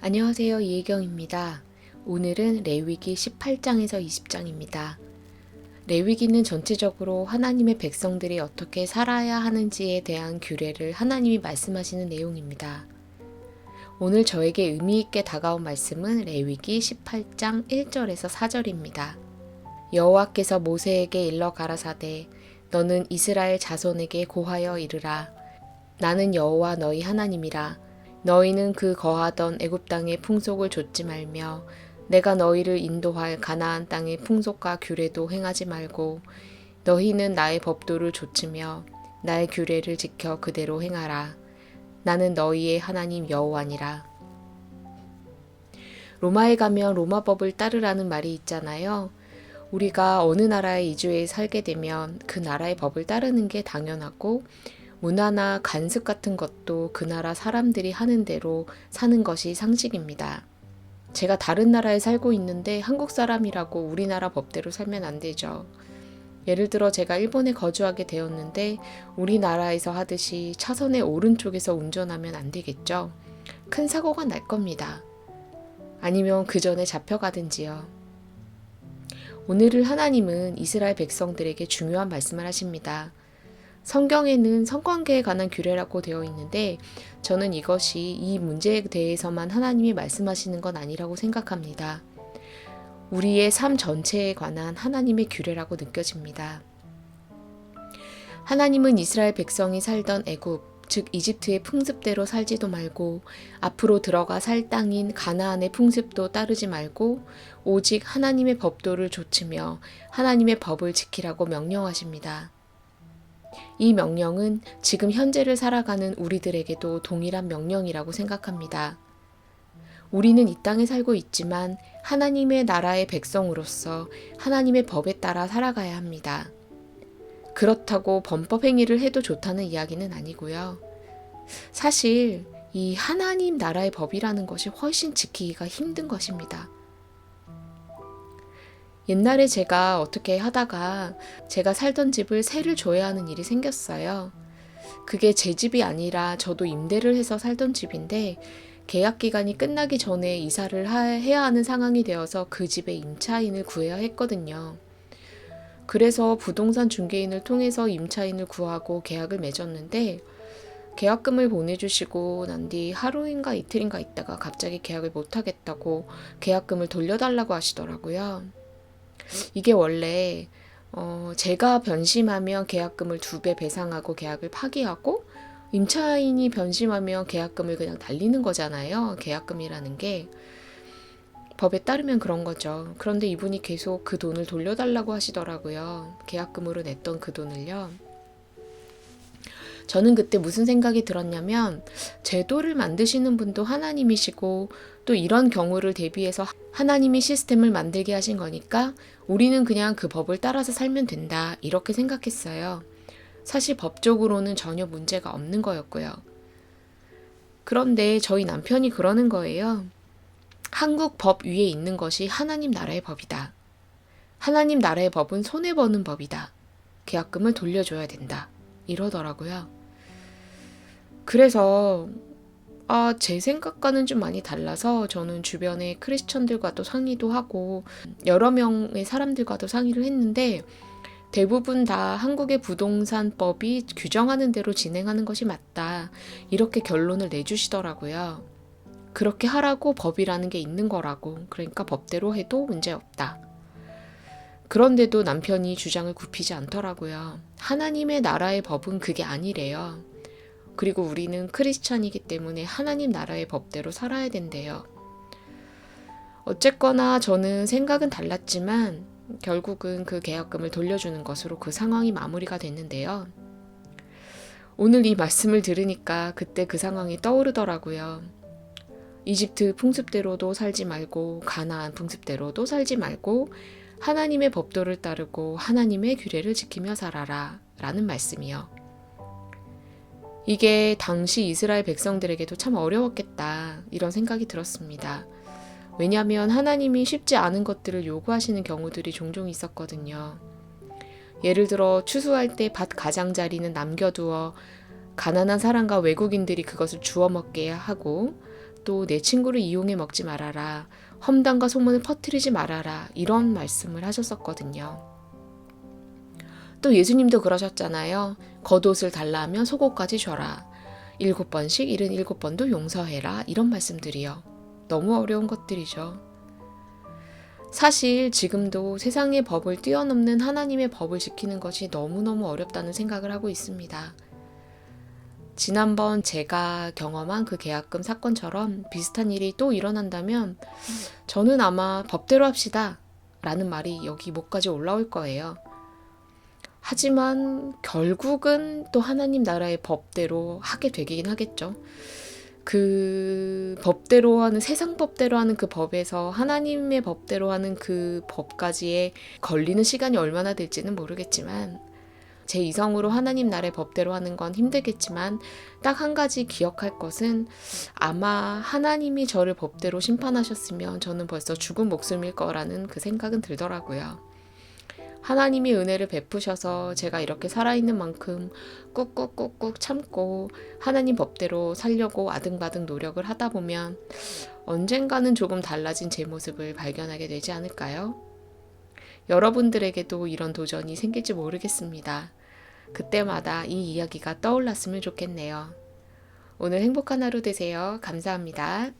안녕하세요. 이혜경입니다. 오늘은 레위기 18장에서 20장입니다. 레위기는 전체적으로 하나님의 백성들이 어떻게 살아야 하는지에 대한 규례를 하나님이 말씀하시는 내용입니다. 오늘 저에게 의미 있게 다가온 말씀은 레위기 18장 1절에서 4절입니다. 여호와께서 모세에게 일러 가라사대 너는 이스라엘 자손에게 고하여 이르라. 나는 여호와 너희 하나님이라. 너희는 그 거하던 애굽 땅의 풍속을 좇지 말며 내가 너희를 인도할 가나안 땅의 풍속과 규례도 행하지 말고 너희는 나의 법도를 좇으며 나의 규례를 지켜 그대로 행하라. 나는 너희의 하나님 여호와니라. 로마에 가면 로마법을 따르라는 말이 있잖아요. 우리가 어느 나라에 이주해 살게 되면 그 나라의 법을 따르는 게 당연하고 문화나 관습 같은 것도 그 나라 사람들이 하는 대로 사는 것이 상식입니다. 제가 다른 나라에 살고 있는데 한국 사람이라고 우리나라 법대로 살면 안 되죠. 예를 들어 제가 일본에 거주하게 되었는데 우리나라에서 하듯이 차선의 오른쪽에서 운전하면 안 되겠죠. 큰 사고가 날 겁니다. 아니면 그 전에 잡혀가든지요. 오늘을 하나님은 이스라엘 백성들에게 중요한 말씀을 하십니다. 성경에는 성관계에 관한 규례라고 되어 있는데 저는 이것이 이 문제에 대해서만 하나님이 말씀하시는 건 아니라고 생각합니다. 우리의 삶 전체에 관한 하나님의 규례라고 느껴집니다. 하나님은 이스라엘 백성이 살던 애굽, 즉 이집트의 풍습대로 살지도 말고 앞으로 들어가 살 땅인 가나안의 풍습도 따르지 말고 오직 하나님의 법도를 좇으며 하나님의 법을 지키라고 명령하십니다. 이 명령은 지금 현재를 살아가는 우리들에게도 동일한 명령이라고 생각합니다. 우리는 이 땅에 살고 있지만 하나님의 나라의 백성으로서 하나님의 법에 따라 살아가야 합니다. 그렇다고 범법 행위를 해도 좋다는 이야기는 아니고요. 사실 이 하나님 나라의 법이라는 것이 훨씬 지키기가 힘든 것입니다. 옛날에 제가 어떻게 하다가 제가 살던 집을 세를 줘야 하는 일이 생겼어요. 그게 제 집이 아니라 저도 임대를 해서 살던 집인데 계약 기간이 끝나기 전에 이사를 해야 하는 상황이 되어서 그 집에 임차인을 구해야 했거든요. 그래서 부동산 중개인을 통해서 임차인을 구하고 계약을 맺었는데 계약금을 보내주시고 난 뒤 하루인가 이틀인가 있다가 갑자기 계약을 못하겠다고 계약금을 돌려달라고 하시더라고요. 이게 원래 제가 변심하면 계약금을 2배 배상하고 계약을 파기하고 임차인이 변심하면 계약금을 그냥 날리는 거잖아요. 계약금이라는 게 법에 따르면 그런 거죠. 그런데 이분이 계속 그 돈을 돌려달라고 하시더라고요. 계약금으로 냈던 그 돈을요. 저는 그때 무슨 생각이 들었냐면 제도를 만드시는 분도 하나님이시고 또 이런 경우를 대비해서 하나님이 시스템을 만들게 하신 거니까 우리는 그냥 그 법을 따라서 살면 된다 이렇게 생각했어요. 사실 법적으로는 전혀 문제가 없는 거였고요. 그런데 저희 남편이 그러는 거예요. 한국 법 위에 있는 것이 하나님 나라의 법이다. 하나님 나라의 법은 손해보는 법이다. 계약금을 돌려줘야 된다. 이러더라고요. 그래서 제 생각과는 좀 많이 달라서 저는 주변의 크리스천들과도 상의도 하고 여러 명의 사람들과도 상의를 했는데 대부분 다 한국의 부동산법이 규정하는 대로 진행하는 것이 맞다. 이렇게 결론을 내주시더라고요. 그렇게 하라고 법이라는 게 있는 거라고. 그러니까 법대로 해도 문제없다. 그런데도 남편이 주장을 굽히지 않더라고요. 하나님의 나라의 법은 그게 아니래요. 그리고 우리는 크리스찬이기 때문에 하나님 나라의 법대로 살아야 된대요. 어쨌거나 저는 생각은 달랐지만 결국은 그 계약금을 돌려주는 것으로 그 상황이 마무리가 됐는데요. 오늘 이 말씀을 들으니까 그때 그 상황이 떠오르더라고요. 이집트 풍습대로도 살지 말고 가나안 풍습대로도 살지 말고 하나님의 법도를 따르고 하나님의 규례를 지키며 살아라 라는 말씀이요. 이게 당시 이스라엘 백성들에게도 참 어려웠겠다 이런 생각이 들었습니다. 왜냐하면 하나님이 쉽지 않은 것들을 요구하시는 경우들이 종종 있었거든요. 예를 들어 추수할 때 밭 가장자리는 남겨두어 가난한 사람과 외국인들이 그것을 주워 먹게 하고 또 내 친구를 이용해 먹지 말아라. 험담과 소문을 퍼뜨리지 말아라. 이런 말씀을 하셨었거든요. 또 예수님도 그러셨잖아요. 겉옷을 달라 하면 속옷까지 줘라. 7번씩 77번도 용서해라. 이런 말씀들이요. 너무 어려운 것들이죠. 사실 지금도 세상의 법을 뛰어넘는 하나님의 법을 지키는 것이 너무너무 어렵다는 생각을 하고 있습니다. 지난번 제가 경험한 그 계약금 사건처럼 비슷한 일이 또 일어난다면 저는 아마 법대로 합시다 라는 말이 여기 목까지 올라올 거예요. 하지만 결국은 또 하나님 나라의 법대로 하게 되긴 하겠죠. 그 법대로 하는, 세상 법대로 하는 그 법에서 하나님의 법대로 하는 그 법까지의 걸리는 시간이 얼마나 될지는 모르겠지만, 제 이성으로 하나님 나라의 법대로 하는 건 힘들겠지만 딱 한 가지 기억할 것은, 아마 하나님이 저를 법대로 심판하셨으면 저는 벌써 죽은 목숨일 거라는 그 생각은 들더라고요. 하나님이 은혜를 베푸셔서 제가 이렇게 살아있는 만큼 꾹꾹꾹꾹 참고 하나님 법대로 살려고 아등바등 노력을 하다 보면 언젠가는 조금 달라진 제 모습을 발견하게 되지 않을까요? 여러분들에게도 이런 도전이 생길지 모르겠습니다. 그때마다 이 이야기가 떠올랐으면 좋겠네요. 오늘 행복한 하루 되세요. 감사합니다.